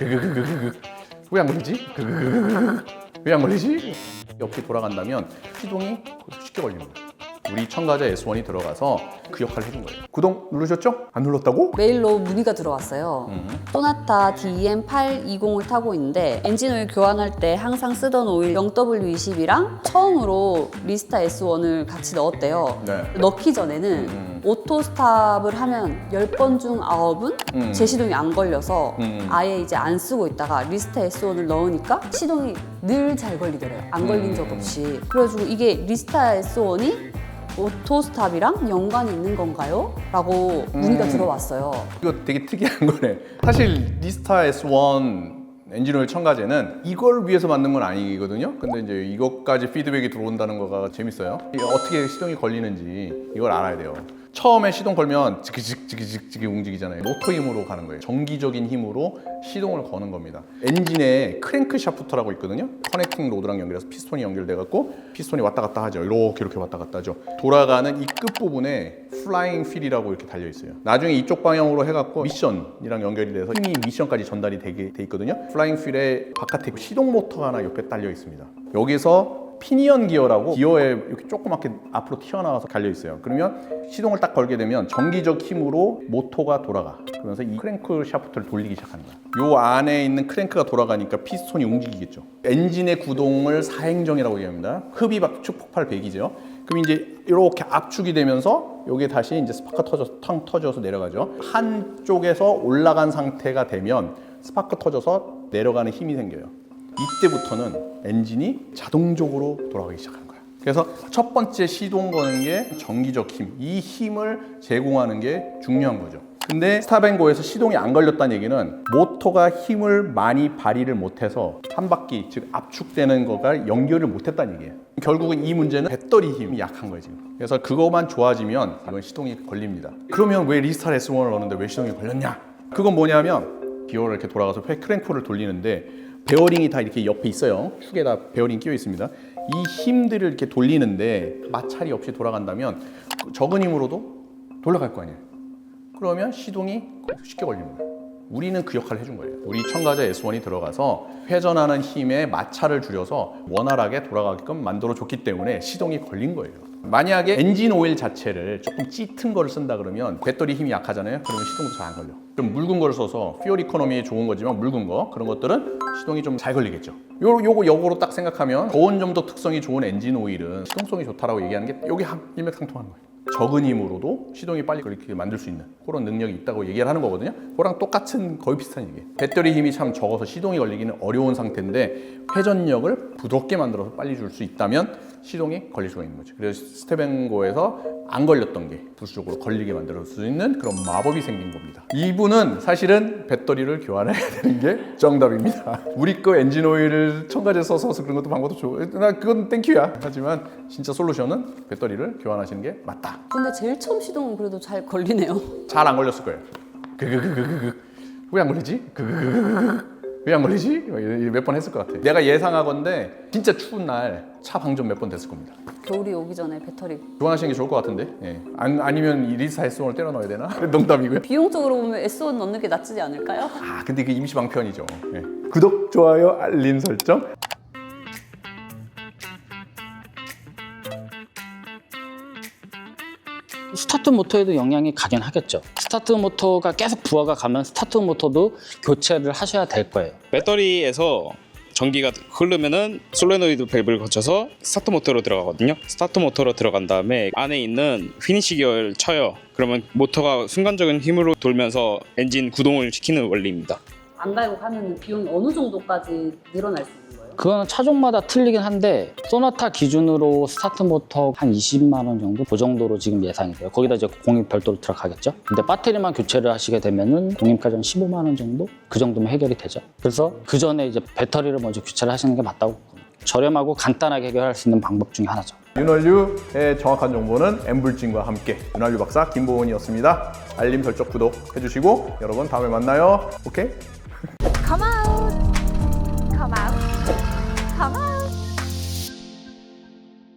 왜 안 걸리지? 왜 안 걸리지? 옆에 돌아간다면 시동이 쉽게 걸리는 거예요. 우리 첨가제 S1이 들어가서 그 역할을 해준 거예요. 구독 누르셨죠? 안 눌렀다고? 메일로 문의가 들어왔어요. 소나타 DEM820을 타고 있는데 엔진오일 교환할 때 항상 쓰던 오일 0W20이랑 처음으로 리스타 S1을 같이 넣었대요. 네. 넣기 전에는 오토 스탑을 하면 10번 중 9은 제시동이 안 걸려서 아예 이제 안 쓰고 있다가 리스타 S1을 넣으니까 시동이 늘 잘 걸리더래요. 안 걸린 적 없이. 그래가지고 이게 리스타 S1이 오토 스탑이랑 연관이 있는 건가요? 라고 문의가 들어왔어요. 이거 되게 특이한 거네. 사실 리스타 S1 엔진오일 첨가제는 이걸 위해서 만든 건 아니거든요. 근데 이제 이것까지 피드백이 들어온다는 거가 재밌어요. 이게 어떻게 시동이 걸리는지 이걸 알아야 돼요. 처음에 시동 걸면 지그지그 움직이잖아요. 모터 힘으로 가는 거예요. 정기적인 힘으로 시동을 거는 겁니다. 엔진에 크랭크 샤프트라고 있거든요. 커넥팅 로드랑 연결해서 피스톤이 연결돼 갖고 피스톤이 왔다 갔다 하죠. 이렇게 왔다 갔다 하죠. 돌아가는 이 끝부분에 플라잉 휠이라고 이렇게 달려 있어요. 나중에 이쪽 방향으로 해갖고 미션이랑 연결이 돼서 힘이 미션까지 전달이 되게 돼 있거든요. 플라잉 휠의 바깥에 시동 모터가 하나 옆에 달려 있습니다. 여기서 피니언 기어라고 기어에 이렇게 조그맣게 앞으로 튀어나와서 달려 있어요. 그러면 시동을 딱 걸게 되면 정기적 힘으로 모터가 돌아가. 그러면서 이 크랭크 샤프트를 돌리기 시작하는 거야. 요 안에 있는 크랭크가 돌아가니까 피스톤이 움직이겠죠. 엔진의 구동을 사행정이라고 얘기합니다. 흡입압축 폭발 배기죠. 그럼 이제 이렇게 압축이 되면서 여기에 다시 이제 스파크가 터져서 탕 터져서 내려가죠. 한쪽에서 올라간 상태가 되면 스파크 터져서 내려가는 힘이 생겨요. 이때부터는 엔진이 자동적으로 돌아가기 시작하는 거야. 그래서 첫 번째 시동 거는 게 정기적 힘, 이 힘을 제공하는 게 중요한 거죠. 근데 스탑앤고에서 시동이 안 걸렸다는 얘기는 모터가 힘을 많이 발휘를 못해서 한 바퀴, 즉 압축되는 거가 연결을 못했다는 얘기예요. 결국은 이 문제는 배터리 힘이 약한 거예요 지금. 그래서 그것만 좋아지면 이건 시동이 걸립니다. 그러면 왜 리스타 S1을 넣었는데 왜 시동이 걸렸냐? 그건 뭐냐면 기어를 이렇게 돌아가서 크랭크를 돌리는데 베어링이 다 이렇게 옆에 있어요. 축에다 베어링 끼어 있습니다. 이 힘들을 이렇게 돌리는데 마찰이 없이 돌아간다면 적은 힘으로도 돌아갈 거 아니에요. 그러면 시동이 쉽게 걸리는 거예요. 우리는 그 역할을 해준 거예요. 우리 첨가제 S1이 들어가서 회전하는 힘의 마찰을 줄여서 원활하게 돌아가게끔 만들어줬기 때문에 시동이 걸린 거예요. 만약에 엔진 오일 자체를 조금 짙은 거를 쓴다 그러면 배터리 힘이 약하잖아요. 그러면 시동도 잘 안 걸려. 좀 묽은 걸 써서 퓨얼 이코노미에 좋은 거지만 묽은 거 그런 것들은 시동이 좀 잘 걸리겠죠. 요거 역으로 딱 생각하면 저온 점도 특성이 좋은 엔진 오일은 시동성이 좋다라고 얘기하는 게 여기 일맥상통하는 거예요. 적은 힘으로도 시동이 빨리 걸리게 만들 수 있는 그런 능력이 있다고 얘기를 하는 거거든요. 그거랑 똑같은 거의 비슷한 얘기예요. 배터리 힘이 참 적어서 시동이 걸리기는 어려운 상태인데 회전력을 부드럽게 만들어서 빨리 줄 수 있다면 시동이 걸릴 수가 있는 거죠. 그래서 스텝앤고에서 안 걸렸던 게 부수적으로 걸리게 만들 수 있는 그런 마법이 생긴 겁니다. 이분은 사실은 배터리를 교환해야 되는 게 정답입니다. 우리 거 엔진 오일을 첨가제 써서 그런 것도 방법도 좋고 나 그건 땡큐야. 하지만 진짜 솔루션은 배터리를 교환하시는 게 맞다. 근데 제일 처음 시동은 그래도 잘 걸리네요. 잘 안 걸렸을 거예요. 왜 안 걸리지? 왜 안 걸리지? 몇 번 했을 것 같아. 내가 예상하건데 진짜 추운 날 차 방전 몇 번 됐을 겁니다. 겨울이 오기 전에 배터리 교환하시는 게 좋을 것 같은데. 예. 아니면 이 리스타 S1을 때려 넣어야 되나? 농담이고요. 비용적으로 보면 S1 넣는 게 낫지 않을까요? 아 근데 그 임시 방편이죠. 예. 구독, 좋아요, 알림 설정. 스타트 모터에도 영향이 가긴 하겠죠. 스타트 모터가 계속 부하가 가면 스타트 모터도 교체를 하셔야 될 거예요. 배터리에서 전기가 흐르면은 솔레노이드 밸브를 거쳐서 스타트 모터로 들어가거든요. 스타트 모터로 들어간 다음에 안에 있는 피니시 기어를 쳐요. 그러면 모터가 순간적인 힘으로 돌면서 엔진 구동을 시키는 원리입니다. 안 갈고 가면 비용이 어느 정도까지 늘어날 수 있는 거예요? 그거는 차종마다 틀리긴 한데 소나타 기준으로 스타트 모터 한 20만 원 정도? 그 정도로 지금 예상이 돼요. 거기다 이제 공입 별도로 들어가겠죠. 근데 배터리만 교체를 하시게 되면은 공입까지 한 15만 원 정도? 그 정도면 해결이 되죠. 그래서 그 전에 이제 배터리를 먼저 교체를 하시는 게 맞다고 봅니다. 저렴하고 간단하게 해결할 수 있는 방법 중에 하나죠. 윤활유의 정확한 정보는 엠불진과 함께 윤활유 박사 김보은이었습니다. 알림 설정 구독 해주시고 여러분 다음에 만나요. 오케이? 가만!